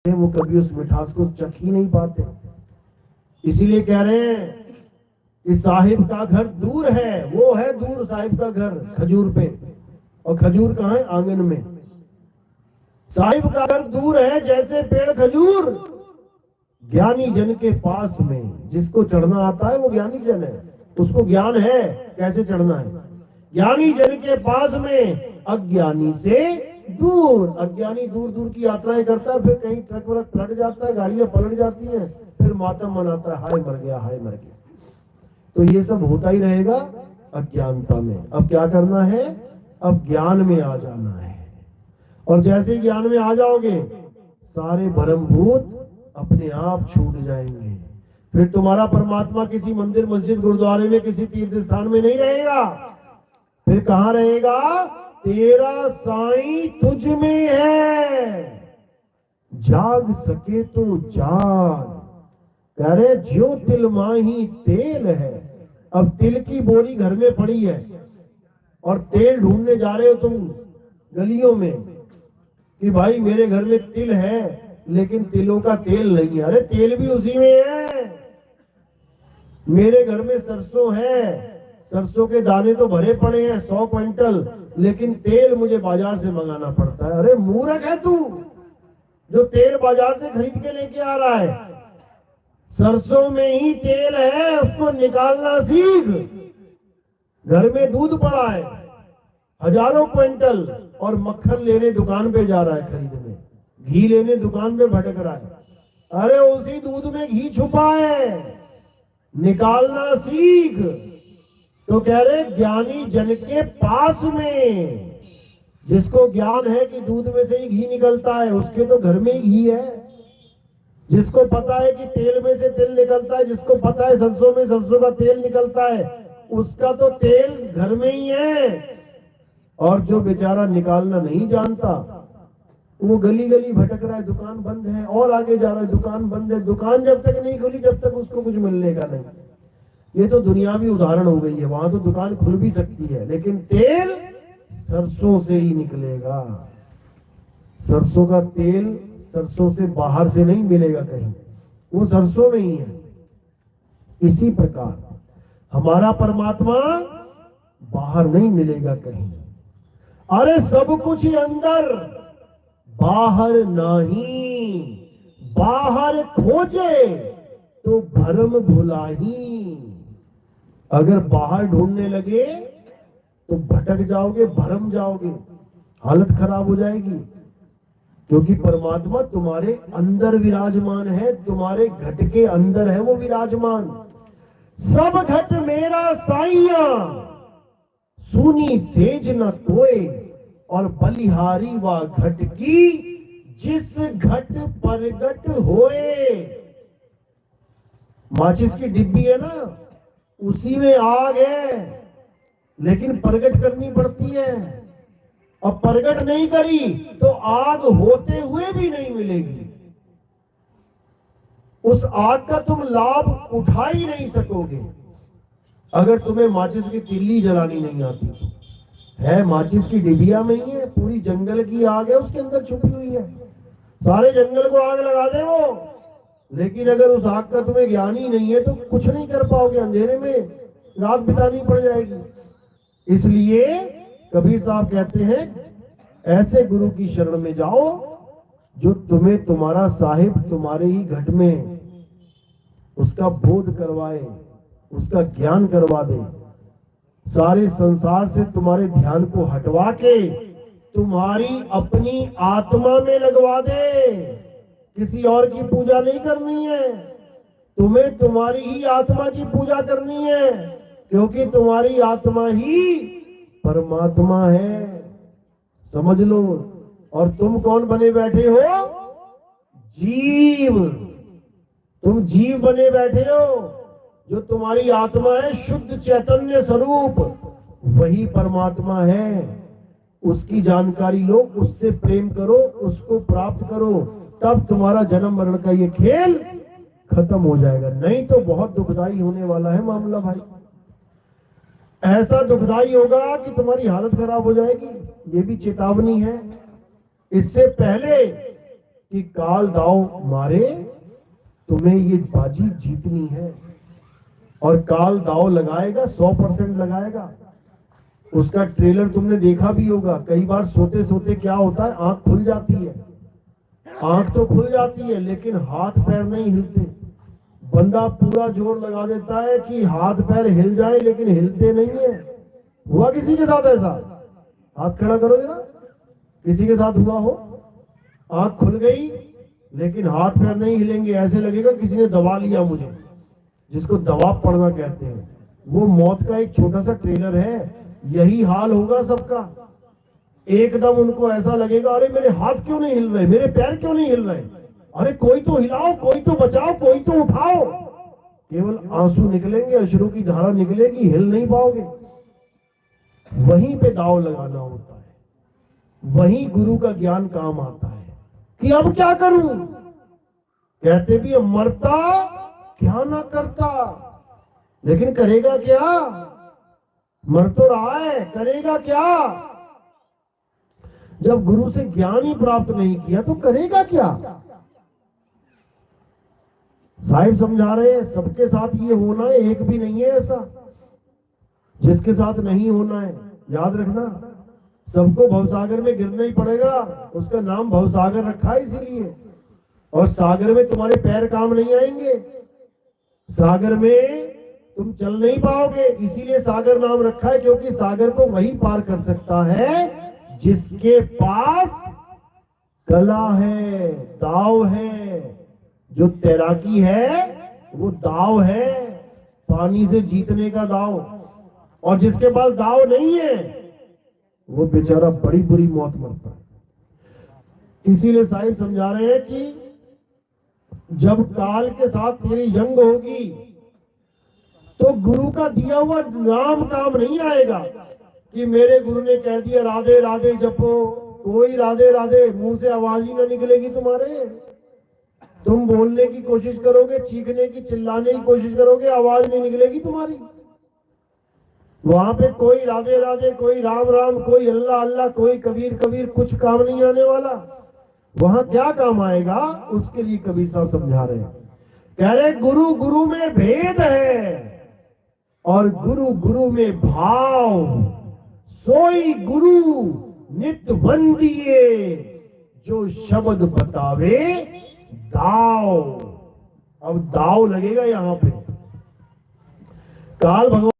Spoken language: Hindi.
वो कभी उस मिठास को चख ही नहीं पाते। इसीलिए कह रहे हैं कि साहिब का घर दूर है, वो है दूर साहिब का घर खजूर पे। और खजूर कहाँ है? आंगन में। साहिब का घर दूर है जैसे पेड़ खजूर, ज्ञानी जन के पास में। जिसको चढ़ना आता है वो ज्ञानी जन है, उसको ज्ञान है कैसे चढ़ना है। ज्ञानी जन के पास में, अज्ञानी से दूर। अज्ञानी दूर दूर की यात्राएं करता है, फिर कहीं ट्रक व्रक पलट जाता है, गाड़ियां पलट जाती हैं, फिर मातम मनाता है, हाय मर गया, हाय मर गया। तो ये सब होता ही रहेगा अज्ञानता में। अब क्या करना है? अब ज्ञान में आ जाना है। और जैसे ज्ञान में आ जाओगे, सारे भरम भूत अपने आप छूट जाएंगे। फिर तुम्हारा परमात्मा किसी मंदिर, मस्जिद, गुरुद्वारे में, किसी तीर्थ स्थान में नहीं रहेगा। फिर कहाँ रहेगा? तेरा साईं तुझ में है, जाग सके तो जाग। कह रहे ज्यो तिल माही तेल है। अब तिल की बोरी घर में पड़ी है और तेल ढूंढने जा रहे हो तुम गलियों में कि भाई मेरे घर में तिल है, लेकिन तिलों का तेल नहीं है। अरे तेल भी उसी में है। मेरे घर में सरसों है, सरसों के दाने तो भरे पड़े हैं 100 क्विंटल, लेकिन तेल मुझे बाजार से मंगाना पड़ता है। अरे मूर्ख है तू जो तेल बाजार से खरीद के लेके आ रहा है। सरसों में ही तेल है, उसको निकालना सीख। घर में दूध पड़ा है हजारों क्विंटल, और मक्खन लेने दुकान पे जा रहा है खरीदने, घी लेने दुकान पे भटक रहा है। अरे उसी दूध में घी छुपा है, निकालना सीख। तो कह रहे ज्ञानी जन के पास में, जिसको ज्ञान है कि दूध में से ही घी निकलता है, उसके तो घर में ही घी है। जिसको पता है कि तेल में से तेल निकलता है, जिसको पता है सरसों में सरसों का तेल निकलता है, उसका तो तेल घर में ही है। और जो बेचारा निकालना नहीं जानता, वो गली गली भटक रहा है, दुकान बंद है, और आगे जा रहा है, दुकान बंद है। दुकान जब तक नहीं खुली, जब तक उसको कुछ मिलने का नहीं। ये तो दुनियावी उदाहरण हो गई है। वहां तो दुकान खुल भी सकती है, लेकिन तेल सरसों से ही निकलेगा। सरसों का तेल सरसों से बाहर से नहीं मिलेगा कहीं, वो सरसों में ही है। इसी प्रकार हमारा परमात्मा बाहर नहीं मिलेगा कहीं। अरे सब कुछ ही अंदर, बाहर नहीं। बाहर खोजे तो भरम भुलाही। अगर बाहर ढूंढने लगे तो भटक जाओगे, भरम जाओगे, हालत खराब हो जाएगी। क्योंकि परमात्मा तुम्हारे अंदर विराजमान है, तुम्हारे घट के अंदर है वो विराजमान। सब घट मेरा साइया, सुनी सेज न कोय, और बलिहारी व घट की, जिस घट परगट होए। माचिस की डिब्बी है ना, उसी में आग है, लेकिन प्रगट करनी पड़ती है। अब प्रगट नहीं करी तो आग होते हुए भी नहीं मिलेगी। उस आग का तुम लाभ उठा ही नहीं सकोगे अगर तुम्हें माचिस की तिल्ली जलानी नहीं आती तो। है माचिस की डिबिया में ही है, पूरी जंगल की आग है उसके अंदर छुपी हुई है, सारे जंगल को आग लगा दे वो। लेकिन अगर उस आग का तुम्हें ज्ञान ही नहीं है तो कुछ नहीं कर पाओगे, अंधेरे में रात बितानी पड़ जाएगी। इसलिए कबीर साहब कहते हैं ऐसे गुरु की शरण में जाओ जो तुम्हें तुम्हारा साहिब तुम्हारे ही घट में उसका बोध करवाए, उसका ज्ञान करवा दे, सारे संसार से तुम्हारे ध्यान को हटवा के तुम्हारी अपनी आत्मा में लगवा दे। किसी और की पूजा नहीं करनी है, तुम्हें तुम्हारी ही आत्मा की पूजा करनी है, क्योंकि तुम्हारी आत्मा ही परमात्मा है, समझ लो। और तुम कौन बने बैठे हो? जीव। तुम जीव बने बैठे हो। जो तुम्हारी आत्मा है शुद्ध चैतन्य स्वरूप, वही परमात्मा है। उसकी जानकारी लो, उससे प्रेम करो, उसको प्राप्त करो, तब तुम्हारा जन्म मरण का ये खेल खत्म हो जाएगा। नहीं तो बहुत दुखदाई होने वाला है मामला भाई। ऐसा दुखदाई होगा कि तुम्हारी हालत खराब हो जाएगी। ये भी चेतावनी है। इससे पहले कि काल दाव मारे, तुम्हें ये बाजी जीतनी है। और काल दाव लगाएगा, 100% लगाएगा। उसका ट्रेलर तुमने देखा भी होगा। कई बार सोते सोते क्या होता है, आंख खुल जाती है, आंख तो खुल जाती है लेकिन हाथ पैर नहीं हिलते। बंदा पूरा जोर लगा देता है कि हाथ पैर हिल जाए लेकिन हिलते नहीं है। हुआ किसी के साथ ऐसा? हाथ खड़ा करो जरा, किसी के साथ हुआ हो? आंख खुल गई लेकिन हाथ पैर नहीं हिलेंगे, ऐसे लगेगा किसी ने दबा लिया मुझे, जिसको दबाव पड़ना कहते हैं। वो मौत का एक छोटा सा ट्रेलर है। यही हाल होगा सबका। एकदम उनको ऐसा लगेगा, अरे मेरे हाथ क्यों नहीं हिल रहे, मेरे पैर क्यों नहीं हिल रहे, अरे कोई तो हिलाओ, कोई तो बचाओ, कोई तो उठाओ। केवल आंसू निकलेंगे, अश्रु की धारा निकलेगी, हिल नहीं पाओगे। वहीं पे दाव लगाना होता है, वहीं गुरु का ज्ञान काम आता है कि अब क्या करूं। कहते भी मरता क्या ना करता, लेकिन करेगा क्या? मर तो रहा है, करेगा क्या? जब गुरु से ज्ञान ही प्राप्त नहीं किया तो करेगा क्या? साहिब समझा रहे हैं, सबके साथ ये होना है, एक भी नहीं है ऐसा जिसके साथ नहीं होना है। याद रखना, सबको भवसागर में गिरना ही पड़ेगा। उसका नाम भवसागर रखा है इसीलिए। और सागर में तुम्हारे पैर काम नहीं आएंगे, सागर में तुम चल नहीं पाओगे। इसीलिए सागर नाम रखा है, क्योंकि सागर को वही पार कर सकता है जिसके पास कला है, दाव है। जो तैराकी है वो दाव है, पानी से जीतने का दाव। और जिसके पास दाव नहीं है वो बेचारा बड़ी बुरी मौत मरता है। इसीलिए साहिब समझा रहे हैं कि जब काल के साथ तेरी जंग होगी तो गुरु का दिया हुआ नाम काम नहीं आएगा कि मेरे गुरु ने कह दिया राधे राधे जपो। कोई राधे राधे मुंह से आवाज ही ना निकलेगी तुम्हारे। तुम बोलने की कोशिश करोगे, चीखने की, चिल्लाने की कोशिश करोगे, आवाज नहीं निकलेगी तुम्हारी। वहां पे कोई राधे राधे, कोई राम राम, कोई अल्लाह अल्लाह, कोई कबीर कबीर, कुछ काम नहीं आने वाला। वहां क्या काम आएगा, उसके लिए कबीर साहब समझा रहे हैं। कह रहे गुरु गुरु में भेद है और गुरु गुरु में भाव, सोई गुरु नित वंदिए, जो शब्द बतावे दाव। अब दाव लगेगा यहां पे। काल भगवान